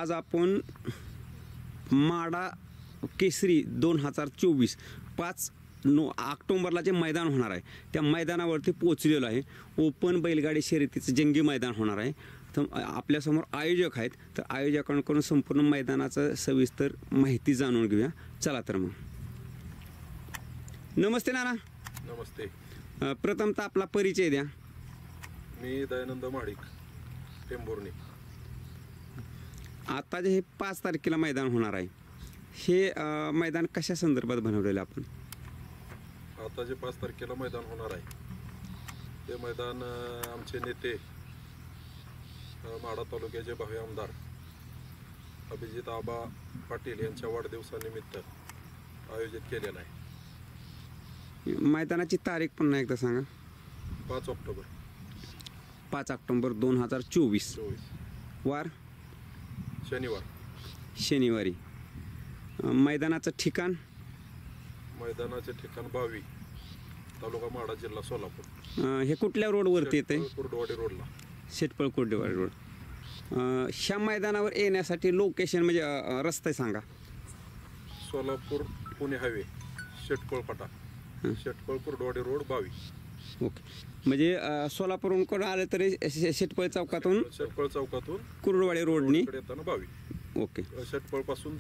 आज आपण माडा केसरी 2024 5 ऑक्टोबरला जे मैदान होणार आहे त्या मैदानावरती पोहोचलेलो आहे. ओपन बैलगाडी शर्यतीचं जंगी मैदान होणार आहे. तर आपल्यासमोर आयोजक आहेत, तर आयोजकांकडून संपूर्ण मैदानाचं सविस्तर माहिती जाणून घेऊया. चला तर मग. नमस्ते नाना. नमस्ते. प्रथमतः आपला परिचय द्या. मी दयानंद महाडिक, टेंभुर्णी. आता जे हे 5 तारखेला मैदान होणार आहे, हे मैदान कशा संदर्भात बनवलेलं आपण? आता जे 5 तारखेला मैदान होणार आहे ते मैदान आमचे नेते माढा तालुक्याचे भावी आमदार अभिजित आबा पाटील यांच्या वाढदिवसानिमित्त आयोजित केलेलं आहे. मैदानाची तारीख पुन्हा एकदा सांगा. 5 ऑक्टोबर. 5 ऑक्टोबर 2024. वार शनिवारी. मैदानाचं ठिकाण? मैदानाचे ठिकाण बावी, तालुका माढा, जिल्हा सोलापूर. हे कुठल्या रोडवरती येते? कुर्डवाडी रोडला. शेटपळ कुर्डवाडी रोड. ह्या मैदानावर येण्यासाठी लोकेशन म्हणजे रस्ता सांगा. सोलापूर पुणे हायवे, शेटपळ फाटा, शेटपळ कुर्डवाडी रोड बावी. ओके. म्हणजे सोलापूरहून कोण आलं तरी शेटपळ चौकातून कुर्डवाडी रोडनी येताना बावी. ओके. शेटपळ पासून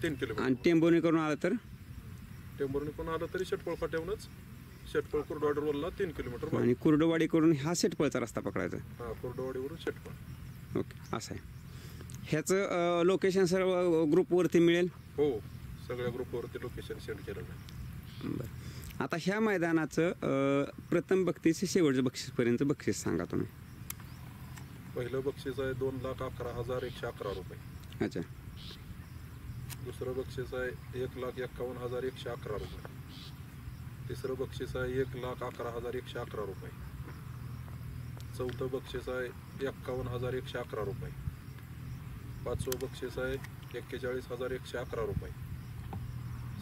3 किलोमीटर. आणि टेंभुर्णी करून आलं तर? टेंभुर्णी पण आलं तरी शेटपळ फाट्याहूनच शेटपळ कुर्डवाडी रोडला 3 किलोमीटर. आणि कुर्डवाडी करून हा शेटपळचा रस्ता पकडायचा? हां, कुर्डवाडीवरून शेटपळ. ओके, असं आहे. ह्याचं लोकेशन सर्व ग्रुपवरती मिळेल? हो, सगळ्या ग्रुपवरती लोकेशन सेंड केलेलं आहे. बरं. आता ह्या मैदानाचं प्रथम बक्षीस शेवटचं बक्षीसपर्यंत बक्षीस सांगा तुम्ही. पहिलं बक्षीस आहे 2,11,111 रुपये. अच्छा. दुसरं बक्षीस आहे 1,51,111 रुपये. तिसरं बक्षीस आहे 1,11,111 रुपये. चौथं बक्षीस आहे 51,111 रुपये. पाचवं बक्षीस आहे 41,111 रुपये.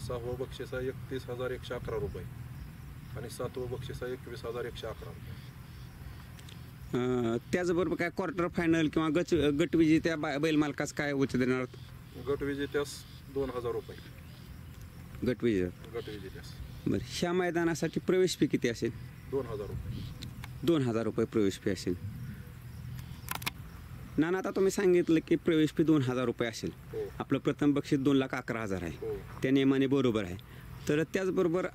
सहावं बक्षीस आहे 31,111 रुपये. आणि सातवं बक्षीस आहे 21,111 रुपये. त्याचबरोबर काय क्वार्टर फायनल किंवा गट विजेत्या बैल मालकास काय उच्च देणार? गट विजेत्यास 2,000 रुपये. गट विजेत्यास. बरं. ह्या मैदानासाठी प्रवेश फी किती असेल? 2,000 रुपये. 2,000 रुपये प्रवेश फी असेल. नाना, आता तुम्ही सांगितलं की प्रवेश फी 2,000 रुपये असेल. आपलं प्रथम बक्षीस 2,11,000 आहे. त्या नियमाने बरोबर आहे. तर त्याचबरोबर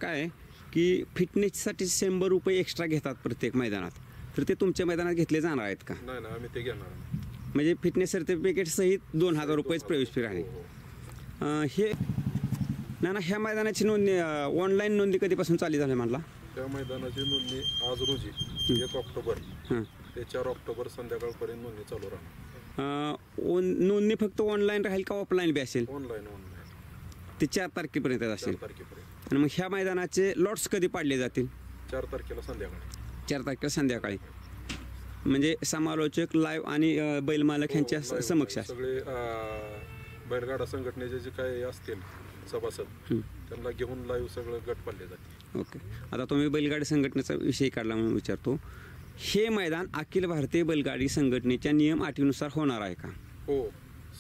काय की फिटनेससाठी 100 रुपये एक्स्ट्रा घेतात प्रत्येक मैदानात, तर ते तुमच्या मैदानात घेतले जाणार आहेत का? नाही, आम्ही ते घेणार. म्हणजे फिटनेस सर्टिफिकेट सहित 2,000 रुपयेच प्रवेश फी आहे. हे नाना, ह्या मैदानाची नोंदणी ऑनलाईन नोंदणी कधीपासून चालू झाली म्हणला? त्या मैदानाची नोंदणी आज रोजी 1 ऑक्टोबर ते 4 ऑक्टोबर संध्याकाळपर्यंत नोंदणी चालू राहणार. नोंदणी फक्त ऑनलाईन राहील का ऑफलाईन बी असेल? ऑनलाईन. ते 4 तारखेपर्यंत असेल. 4 तारखेपर्यंत. आणि मग ह्या मैदानाचे लॉट्स कधी पाडले जातील? 4 तारखेला संध्याकाळी. 4 तारखेला संध्याकाळी. म्हणजे समालोचक लाईव्ह आणि बैल मालक यांच्या समक्ष सगळे बैलगाडा संघटनेचे जे काही असतील सभासद त्यांना घेऊन लाईव्ह सगळं गट पाडले जाते. ओके. आता तुम्ही बैलगाडी संघटनेचा विषय काढला म्हणून विचारतो, हे मैदान अखिल भारतीय बैलगाडी संघटनेच्या नियम अटीनुसार होणार आहे का? हो,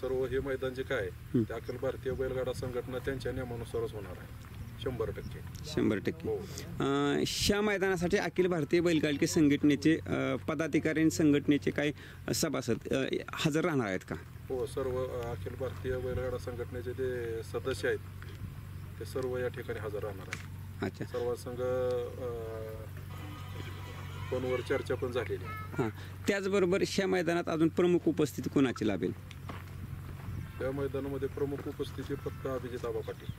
सर्व हे मैदान जे काय ते अखिल भारतीय बैलगाडा संघटना त्यांच्या नियमानुसारच होणार आहे. 100%. 100%. ह्या मैदानासाठी अखिल भारतीय बैलगाडी संघटनेचे पदाधिकारी आणि संघटनेचे काही सभासद हजर राहणार आहेत का? हो, सर्व अखिल भारतीय बैलगाडा संघटनेचे जे सदस्य आहेत ते सर्व या ठिकाणी हजर राहणार आहेत. अच्छा. सर्व संघ फोनवर चर्चा पण झालेली आहे. हां. त्याचबरोबर ह्या मैदानात अजून प्रमुख उपस्थिती कोणाची लाभेल? त्या मैदानामध्ये प्रमुख उपस्थिती फक्त अभिजित आबा पाटील.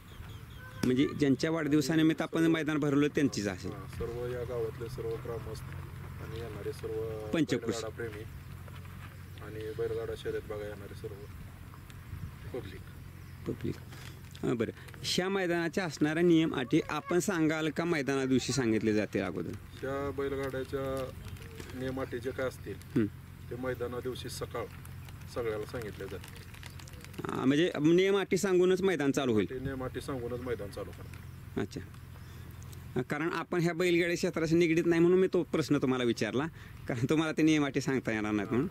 म्हणजे ज्यांच्या वाढदिवसानिमित्त आपण मैदान भरवलं त्यांचीच असेल. सर्व या गावातले सर्व ग्रामस्थ आणि येणारे सर्व पंचकृषी प्रेमी आणि बैलगाडा शर्यत बघा येणारे सर्व पब्लिक. बरं. ह्या मैदानाच्या असणाऱ्या नियम अटी आपण सांगाल का मैदाना दिवशी सांगितले जाते अगोदर? त्या बैलगाड्याच्या नियम अटी जे काय असतील ते मैदाना दिवशी सगळ्याला सांगितले जाते. म्हणजे नियम अटी सांगूनच मैदान चालू होईल? नियम अटी सांगूनच मैदान चालू करतात. अच्छा. कारण आपण ह्या बैलगाडी क्षेत्राशी निगडीत नाही म्हणून मी तो प्रश्न तुम्हाला विचारला, कारण तुम्हाला ते नियम अटी सांगता येणार नाहीत म्हणून.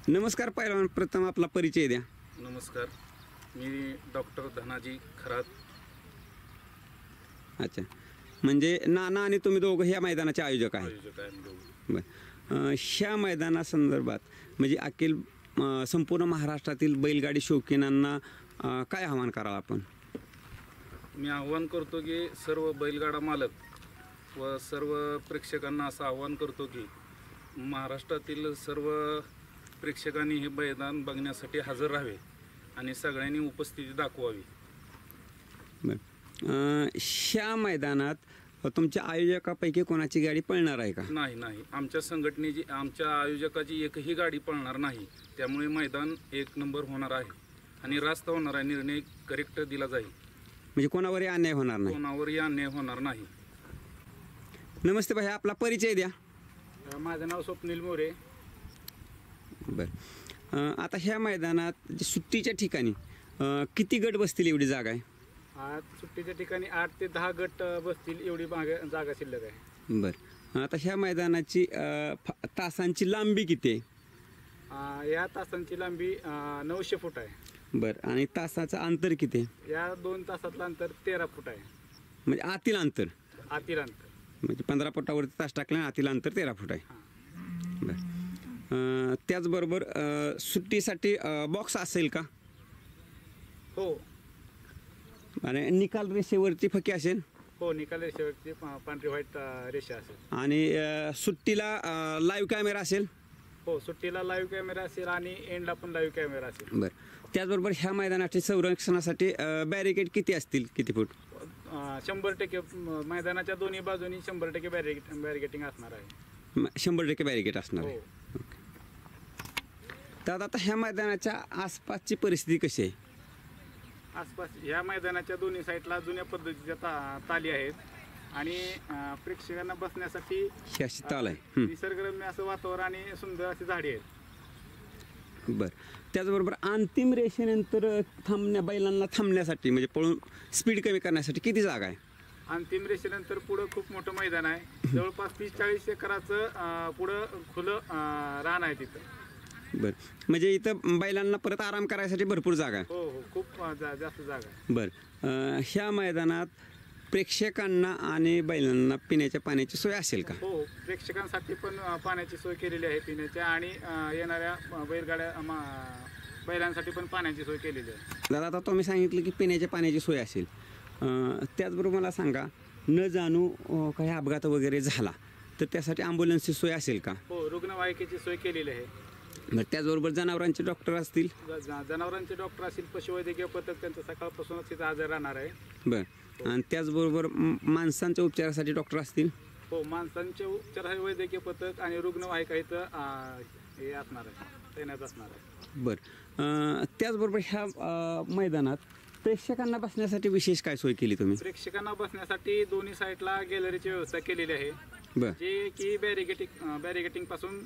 नमस्कार पहिलवान, प्रथम आपला परिचय द्या. नमस्कार, मी डॉक्टर धनाजी खरात. अच्छा, म्हणजे नाना आणि तुम्ही दोघं ह्या मैदानाचे आयोजक आहे. आयोजक आहे आम्ही दोघं. बरं, ह्या मैदानासंदर्भात म्हणजे अखिल संपूर्ण महाराष्ट्रातील बैलगाडी शौकीनांना काय आव्हान करावं आपण? मी आव्हान करतो की सर्व बैलगाडा मालक व सर्व प्रेक्षकांना असं आव्हान करतो की महाराष्ट्रातील सर्व प्रेक्षकांनी हे मैदान बघण्यासाठी हजर राहावे आणि सगळ्यांनी उपस्थिती दाखवावी. बरं, ह्या मैदानात तुमच्या आयोजकापैकी कोणाची गाडी पळणार आहे का? नाही, आमच्या संघटनेची, आमच्या आयोजकाची एकही गाडी पळणार नाही. त्यामुळे मैदान 1 नंबर होणार आहे आणि रास्त होणार आहे. निर्णय करेक्ट दिला जाईल, म्हणजे कोणावरही अन्याय होणार नाही. कोणावरही अन्याय होणार नाही. नमस्ते भाई, आपला परिचय द्या. माझं नाव स्वप्नील मोरे. बरं, आता ह्या मैदानात जे सुट्टीच्या ठिकाणी किती गट बसतील एवढी जागा आहे? आज सुट्टीच्या ठिकाणी 8 ते 10 गट बसतील एवढी जागा शिल्लक आहे. बरं, आता ह्या मैदानाची तासांची लांबी किती आहे? या तासांची लांबी 900 फूट आहे. बरं, आणि तासाचं अंतर किती आहे? या 2 तासातलं अंतर 13 फूट आहे. म्हणजे आतील अंतर, आतील अंतर म्हणजे 15 फुटावरती तास टाकला, आतील अंतर 13 फूट आहे. बरं, त्याचबरोबर सुट्टीसाठी बॉक्स असेल का? हो आणि निकाल रेषेवरती फकी असेल? हो, निकाल रेषेवरची पांढरी व्हाईट रेषा असेल. आणि सुट्टीला लाईव्ह कॅमेरा असेल? हो, सुट्टीला लाईव्ह कॅमेरा असेल आणि एंडला पण लाईव्ह कॅमेरा असेल. बरं, त्याचबरोबर ह्या मैदानाच्या संरक्षणासाठी बॅरिकेड किती असतील, किती फूट? 100% मैदानाच्या दोन्ही बाजूनी 100% बॅरिकेटिंग असणार आहे. 100% बॅरिकेड असणार आहे. हो. तर आता ह्या मैदानाच्या आसपासची परिस्थिती कशी आहे? आसपास ह्या मैदानाच्या दोन्ही साईडला जुन्या पद्धतीच्या ताली आहेत आणि प्रेक्षकांना बसण्यासाठी ही अशी ताल आहे. निसर्गरम्य असं वातावरण आणि सुंदर अशी झाडी आहेत. बरं, त्याचबरोबर अंतिम रेषेनंतर बैलांना थांबण्यासाठी म्हणजे पळून स्पीड कमी करण्यासाठी किती जागा आहे? अंतिम रेषेनंतर पुढं खूप मोठं मैदान आहे. जवळपास 30-40 एकराचं पुढं खुलं रान आहे तिथं. बरं, म्हणजे इथं बैलांना परत आराम करायसाठी भरपूर जागा आहे. हो, खूप जास्त जागा आहे. बरं, ह्या मैदानात प्रेक्षकांना आणि बैलांना पिण्याच्या पाण्याची सोय असेल का? हो, प्रेक्षकांसाठी पण पाण्याची सोय केलेली आहे पिण्याच्या, आणि येणाऱ्या बैलांसाठी पण पाण्याची सोय केलेली आहे. दादा, आता तुम्ही सांगितलं की पिण्याच्या पाण्याची सोय असेल, त्याचबरोबर मला सांगा, न जाणू काही अपघात वगैरे झाला तर त्यासाठी ॲम्ब्युलन्सची सोय असेल का? हो, रुग्णवाहिकेची सोय केलेली आहे. बरं, त्याचबरोबर जनावरांचे डॉक्टर असतील? जनावरांचे डॉक्टर असतील, पशुवैद्यकीय पथक त्यांचं सकाळपासूनच तिथं हजर राहणार आहे. बरं, आणि त्याचबरोबर माणसांच्या उपचारासाठी डॉक्टर असतील? हो, माणसांचे उपचार वैद्यकीय पथक आणि रुग्णवाहिका इथं हे असणार आहे, तैनात असणार आहे. बरं, त्याचबरोबर ह्या मैदानात प्रेक्षकांना बसण्यासाठी विशेष काय सोय केली तुम्ही? प्रेक्षकांना बसण्यासाठी दोन्ही साईडला गॅलरीची व्यवस्था केलेली आहे. बरं, जे की बॅरिगेटिंग पासून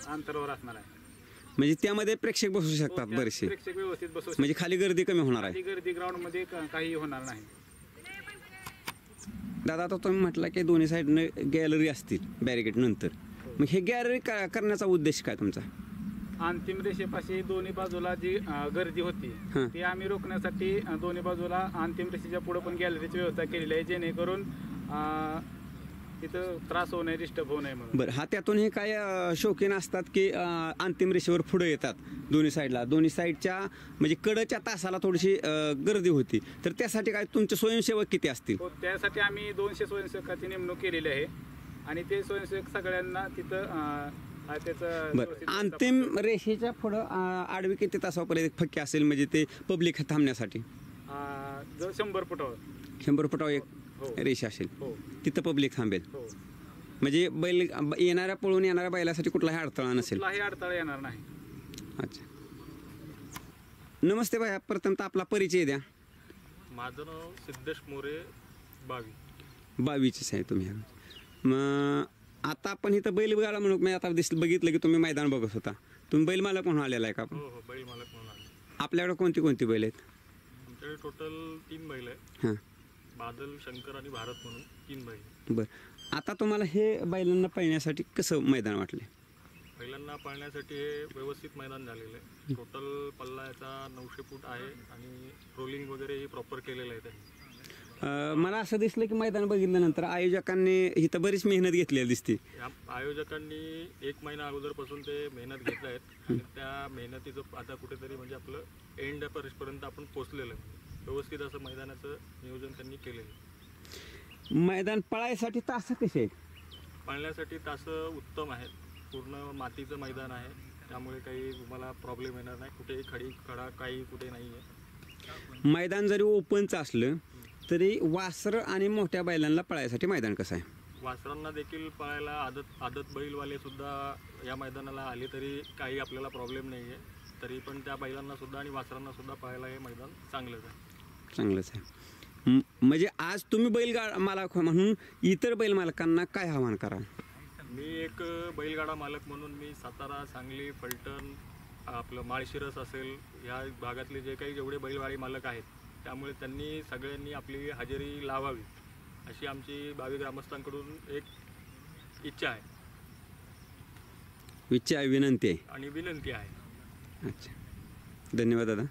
अंतरावर असणार आहे. म्हणजे त्यामध्ये प्रेक्षक बसू शकतात त्यात बरेचसे, प्रेक्षक व्यवस्थित बसू म्हणजे खाली गर्दी कमी होणार आहे. शकतात. गर्दी ग्राउंडमध्ये काही होणार नाही. दादा, आता तुम्ही म्हटलं की दोन्ही साईडनं गॅलरी असतील बॅरिकेड नंतर, मग हे गॅलरी करण्याचा उद्देश काय तुमचा? अंतिम रेषेपाशी दोन्ही बाजूला जी गर्दी होती ती आम्ही रोखण्यासाठी दोन्ही बाजूला अंतिम रेषेच्या पुढे पण गॅलरीची व्यवस्था केलेली आहे, जेणेकरून तिथं त्रास होऊ नये, डिस्टर्ब होऊ नये म्हणून. बरं, हा त्यातून हे काय शौकीन असतात की अंतिम रेषेवर पुढे येतात दोन्ही साईडच्या म्हणजे कडच्या तासाला थोडीशी गर्दी होती, तर त्यासाठी काय तुमचे स्वयंसेवक किती असतील? हो, त्यासाठी आम्ही 200 स्वयंसेवकाची नेमणूक केलेली आहे आणि ते स्वयंसेवक सगळ्यांना तिथं त्याचं. बरं, अंतिम रेषेच्या पुढं आडवी किती तासापर्यंत फक्की असेल म्हणजे ते पब्लिक थांबण्यासाठी? जवळ 100 फुटावर 100 फुटावर एक हो. रेषा असेल, हो तिथं पब्लिक थांबेल. हो, म्हणजे पळून येणाऱ्या बैलासाठी कुठलाही अडथळा नसेल? कुठलाही अडथळा येणार नाही. अच्छा, नमस्ते भाई, प्रथमतः आपला परिचय द्या. माझं नाव सिद्धेश मोरे, 22 आहे तुम्ही. मग आता आपण इथं बैलगाडा म्हणून मी आता बघितलं की तुम्ही मैदान बघत होता, तुम्ही बैल मालक म्हणून आलेला आहे का? हो हो, बैल मालक म्हणून आले. आपल्याकडे कोणती कोणती बैल आहेत? आमच्याकडे टोटल 3 बैल आहेत. हां, बादल, शंकर आणि भारत म्हणून 3 बैल. बरं, आता तुम्हाला हे बैलांना पळण्यासाठी कसं मैदान वाटले? बैलांना पाळण्यासाठी हे व्यवस्थित मैदान झालेलं आहे. टोटल पल्ला याचा 900 फूट आहे आणि रोलिंग वगैरे हे प्रॉपर केलेलं आहे त्यांनी. मला असं दिसलं की मैदान बघितल्यानंतर आयोजकांनी इथं बरीच मेहनत घेतलेली दिसते. या आयोजकांनी 1 महिना अगोदरपासून ते मेहनत घेत आहेत आणि त्या मेहनतीचं आता कुठेतरी म्हणजे आपलं एंड पर्यंत आपण पोचलेलं आहे. व्यवस्थित असं मैदानाचं नियोजन त्यांनी केलेलं आहे. मैदान पळायसाठी तास कसे आहेत? पाळण्यासाठी तासं उत्तम आहेत. पूर्ण मातीचं मैदान आहे, त्यामुळे काही तुम्हाला प्रॉब्लेम येणार नाही. कुठेही खडा काही कुठे नाही आहे. मैदान जरी ओपनचं असलं तरी वासर आणि मोठ्या बैलांना पळायसाठी मैदान कसं आहे? वासरांना देखील पळायला आदत बैलवाले सुद्धा या मैदानाला आले तरी काही आपल्याला प्रॉब्लेम नाही आहे. तरी पण त्या बैलांना सुद्धा आणि वासरांना सुद्धा पळायला हे मैदान चांगलंच आहे. चांगलंच आहे. म्हणजे आज तुम्ही बैलगाडा मालक म्हणून इतर बैल मालकांना काय आव्हान करा? मी एक बैलगाडा मालक म्हणून मी सातारा, सांगली, फलटण, आपलं माळशिरस असेल या भागातले जे काही जेवढे बैलगाडी मालक आहेत, त्यामुळे त्यांनी सगळ्यांनी आपली हजेरी लावावी अशी आमची भावी ग्रामस्थांकडून एक इच्छा आहे विनंती आहे आणि विनंती आहे. अच्छा, धन्यवाद दादा.